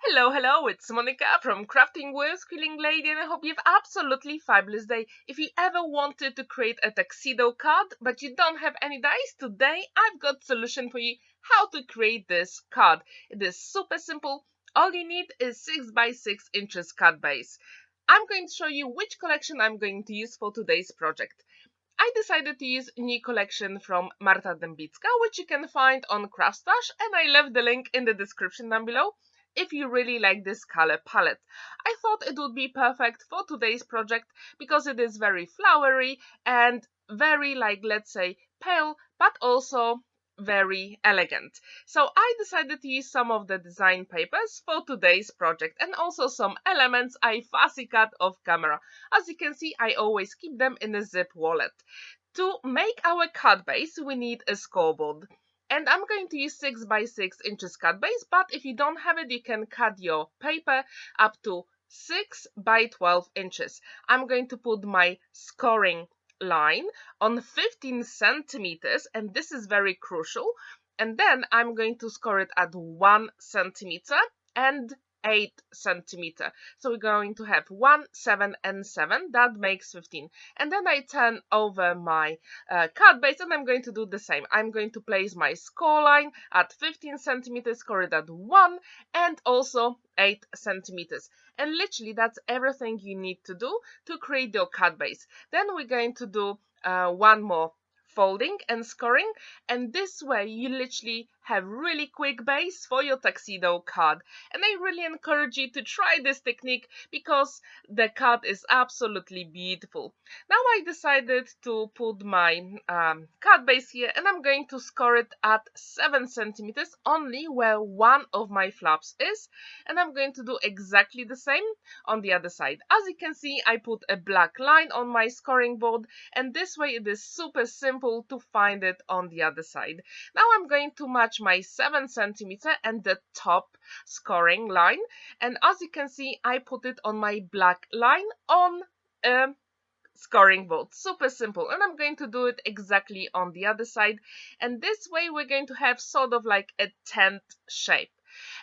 Hello, it's Monica from Crafting with Quilling Lady, and I hope you have absolutely fabulous day. If you ever wanted to create a tuxedo card, but you don't have any dice, today I've got solution for you how to create this card. It is super simple. All you need is 6 by 6 inches card base. I'm going to show you which collection I'm going to use for today's project. I decided to use a new collection from Marta Debicka, which you can find on Craftstash, and I left the link in the description down below if you really like this color palette. I thought it would be perfect for today's project because it is very flowery and very, like, let's say, pale, but also very elegant. So I decided to use some of the design papers for today's project and also some elements I fussy cut off camera. As you can see, I always keep them in a zip wallet. To make our card base, we need a scoreboard. And I'm going to use 6 by 6 inches cut base, but if you don't have it, you can cut your paper up to 6 by 12 inches. I'm going to put my scoring line on 15 centimeters, and this is very crucial. And then I'm going to score it at 1 centimeter and 8 centimeter. So we're going to have 1, 7, and 7. That makes 15. And then I turn over my card base and I'm going to do the same. I'm going to place my score line at 15 centimeters, score it at 1, and also 8 centimeters. And literally that's everything you need to do to create your card base. Then we're going to do one more folding and scoring, and this way you literally have really quick base for your tuxedo card. And I really encourage you to try this technique because the card is absolutely beautiful. Now I decided to put my card base here, and I'm going to score it at 7 centimeters only where one of my flaps is, and I'm going to do exactly the same on the other side. As you can see, I put a black line on my scoring board, and this way it is super simple to find it on the other side. Now I'm going to match my 7 centimeter and the top scoring line, and as you can see, I put it on my black line on a scoring board. Super simple. And I'm going to do it exactly on the other side, and this way we're going to have sort of like a tent shape.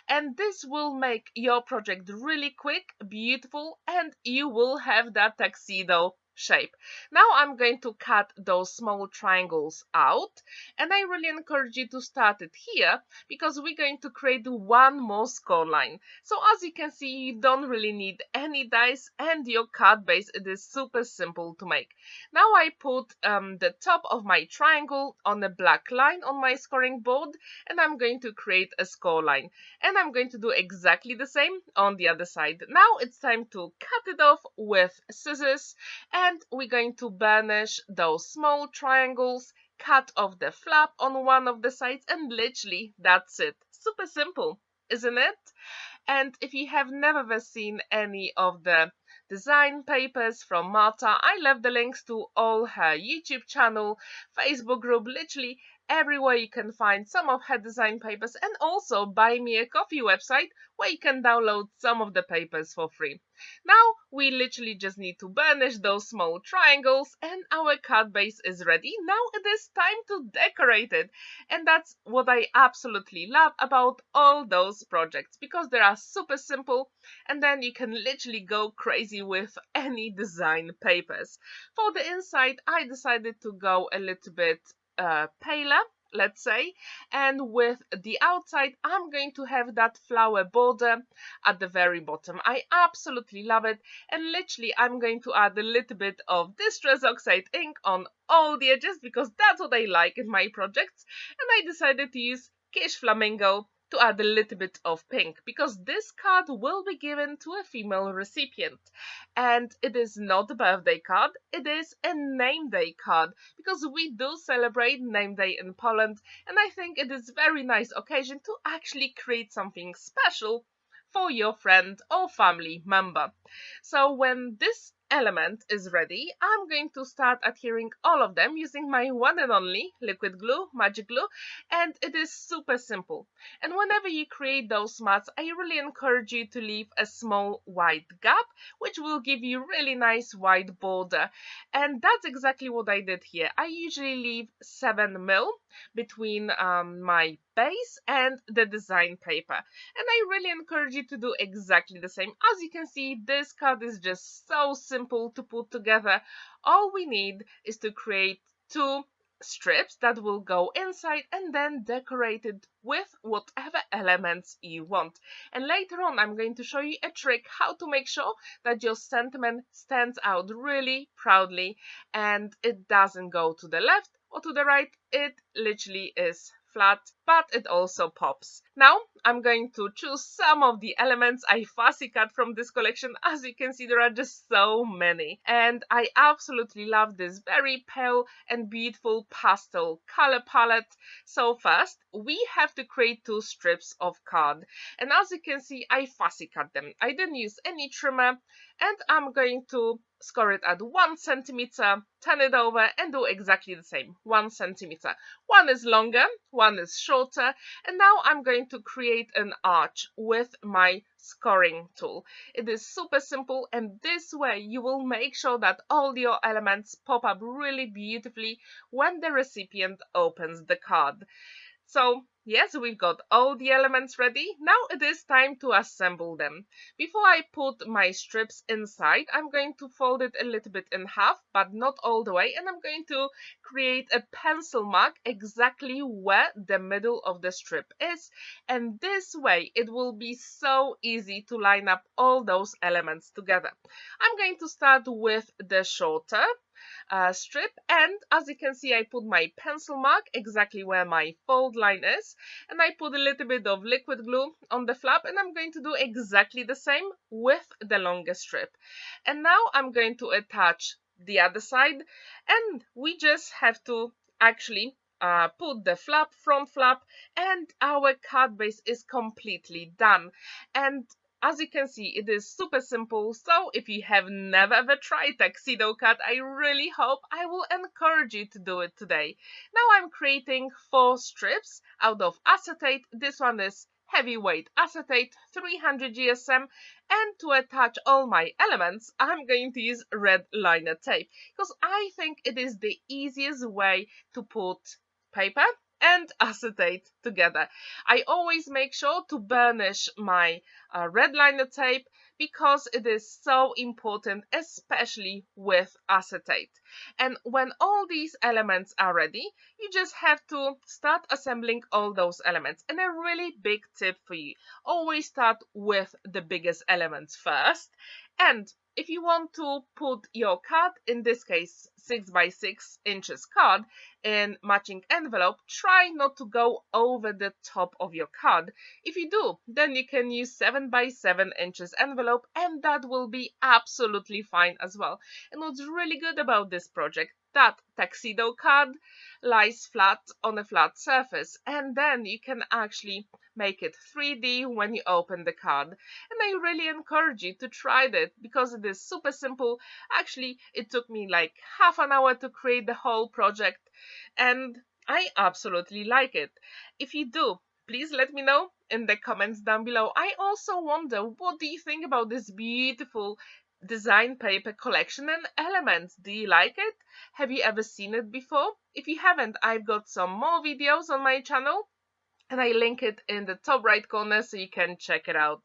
And this will make your project really quick, beautiful, and you will have that tuxedo shape. Now I'm going to cut those small triangles out, and I really encourage you to start it here because we're going to create one more score line. So as you can see, you don't really need any dice, and your card base, it is super simple to make. Now I put the top of my triangle on a black line on my scoring board, and I'm going to create a score line, and I'm going to do exactly the same on the other side. Now it's time to cut it off with scissors, and we're going to burnish those small triangles, cut off the flap on one of the sides, and literally that's it. Super simple, isn't it? And if you have never seen any of the design papers from Marta, I left the links to all her YouTube channel, Facebook group, literally everywhere you can find some of her design papers, and also Buy Me a Coffee website where you can download some of the papers for free. Now we literally just need to burnish those small triangles, and our card base is ready. Now it is time to decorate it, and that's what I absolutely love about all those projects because they are super simple, and then you can literally go crazy with any design papers. For the inside, I decided to go a little bit paler, let's say, and with the outside I'm going to have that flower border at the very bottom. I absolutely love it, and literally I'm going to add a little bit of Distress Oxide ink on all the edges because that's what I like in my projects, and I decided to use Kitsch Flamingo to add a little bit of pink because this card will be given to a female recipient, and it is not a birthday card, it is a name day card because we do celebrate name day in Poland, and I think it is a very nice occasion to actually create something special for your friend or family member. So when this element is ready, I'm going to start adhering all of them using my one and only liquid glue, magic glue, and it is super simple. And whenever you create those mats, I really encourage you to leave a small white gap, which will give you really nice white border. And that's exactly what I did here. I usually leave 7 mil between my base and the design paper. And I really encourage you to do exactly the same. As you can see, this card is just so simple to put together. All we need is to create two strips that will go inside and then decorate it with whatever elements you want. And later on I'm going to show you a trick how to make sure that your sentiment stands out really proudly and it doesn't go to the left or to the right. It literally is flat, but it also pops. Now I'm going to choose some of the elements I fussy cut from this collection. As you can see, there are just so many, and I absolutely love this very pale and beautiful pastel color palette. So first we have to create two strips of card, and as you can see, I fussy cut them. I didn't use any trimmer, and I'm going to score it at 1 centimeter, turn it over and do exactly the same, 1 centimeter. One is longer, one is shorter, and now I'm going to create an arch with my scoring tool. It is super simple, and this way you will make sure that all your elements pop up really beautifully when the recipient opens the card. So yes, we've got all the elements ready. Now it is time to assemble them. Before I put my strips inside, I'm going to fold it a little bit in half, but not all the way, and I'm going to create a pencil mark exactly where the middle of the strip is, and this way it will be so easy to line up all those elements together. I'm going to start with the shorter strip, and as you can see, I put my pencil mark exactly where my fold line is, and I put a little bit of liquid glue on the flap, and I'm going to do exactly the same with the longer strip. And now I'm going to attach the other side, and we just have to actually put the front flap, and our card base is completely done. And as you can see, it is super simple, so if you have never ever tried tuxedo cut, I really hope I will encourage you to do it today. Now I'm creating 4 strips out of acetate. This one is heavyweight acetate, 300 GSM, and to attach all my elements, I'm going to use red liner tape, because I think it is the easiest way to put paper and acetate together. I always make sure to burnish my red liner tape because it is so important, especially with acetate. And when all these elements are ready, you just have to start assembling all those elements. And a really big tip for you, always start with the biggest elements first. And if you want to put your card, in this case 6 by 6 inches card, in matching envelope, try not to go over the top of your card. If you do, then you can use 7 by 7 inches envelope, and that will be absolutely fine as well. And what's really good about this project, that tuxedo card lies flat on a flat surface, and then you can actually make it 3D when you open the card. And I really encourage you to try that because it is super simple. Actually, it took me like half an hour to create the whole project, and I absolutely like it. If you do, please let me know in the comments down below. I also wonder, what do you think about this beautiful design paper collection and elements? Do you like it? Have you ever seen it before? If you haven't, I've got some more videos on my channel, and I link it in the top right corner so you can check it out.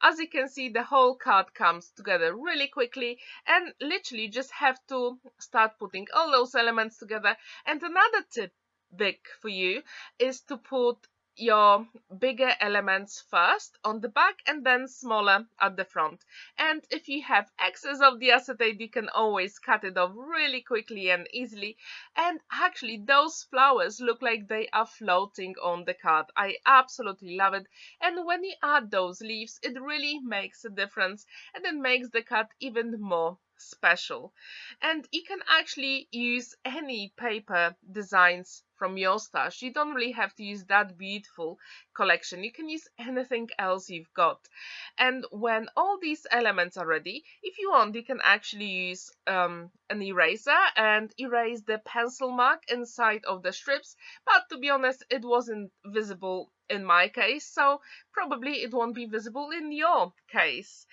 As you can see, the whole card comes together really quickly, and literally just have to start putting all those elements together. And another tip big for you is to put your bigger elements first on the back and then smaller at the front. And if you have excess of the acetate, you can always cut it off really quickly and easily. And actually those flowers look like they are floating on the card. I absolutely love it. And when you add those leaves, it really makes a difference, and it makes the card even more special. And you can actually use any paper designs from your stash. You don't really have to use that beautiful collection. You can use anything else you've got. And when all these elements are ready, if you want, you can actually use an eraser and erase the pencil mark inside of the strips. But to be honest, it wasn't visible in my case, so probably it won't be visible in your case.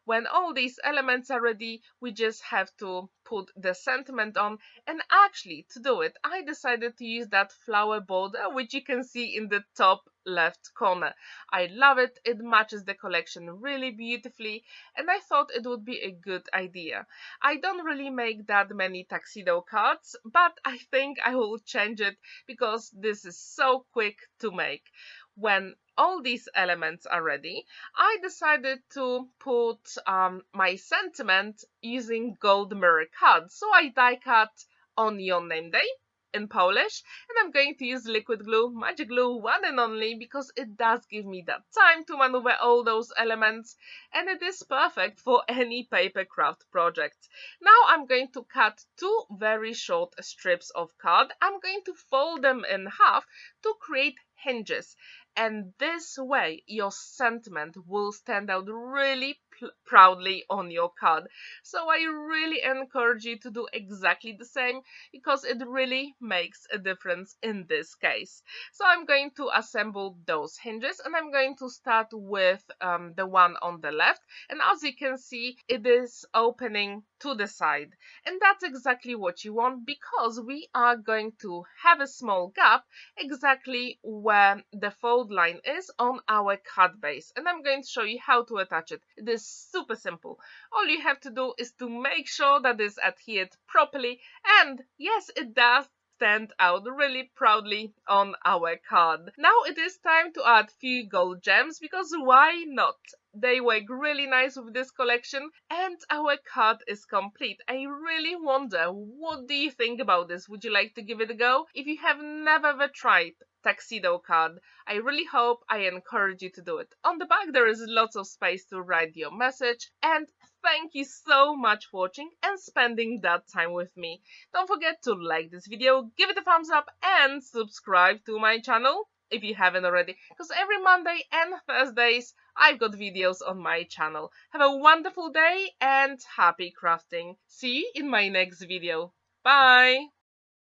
When all these elements are ready, we just have to put the sentiment on. And actually, to do it, I decided to use that flower border, which you can see in the top left corner. I love it. It matches the collection really beautifully, and I thought it would be a good idea. I don't really make that many tuxedo cards, but I think I will change it because this is so quick to make. When all these elements are ready, I decided to put my sentiment using gold mirror cards. So I die cut on your name day in Polish, and I'm going to use liquid glue, magic glue, one and only, because it does give me that time to maneuver all those elements, and it is perfect for any paper craft project. Now I'm going to cut two very short strips of card. I'm going to fold them in half to create hinges, and this way your sentiment will stand out really proudly on your card. So I really encourage you to do exactly the same, because it really makes a difference in this case. So I'm going to assemble those hinges, and I'm going to start with the one on the left, and as you can see, it is opening to the side, and that's exactly what you want, because we are going to have a small gap exactly where the fold line is on our card base, and I'm going to show you how to attach it. It is super simple. All you have to do is to make sure that it's adhered properly, and yes, it does stand out really proudly on our card. Now it is time to add few gold gems, because why not? They work really nice with this collection, and our card is complete. I really wonder, what do you think about this? Would you like to give it a go? If you have never ever tried tuxedo card, I really hope I encourage you to do it. On the back there is lots of space to write your message, and thank you so much for watching and spending that time with me. Don't forget to like this video, give it a thumbs up, and subscribe to my channel if you haven't already, because every Monday and Thursdays I've got videos on my channel. Have a wonderful day and happy crafting. See you in my next video. Bye!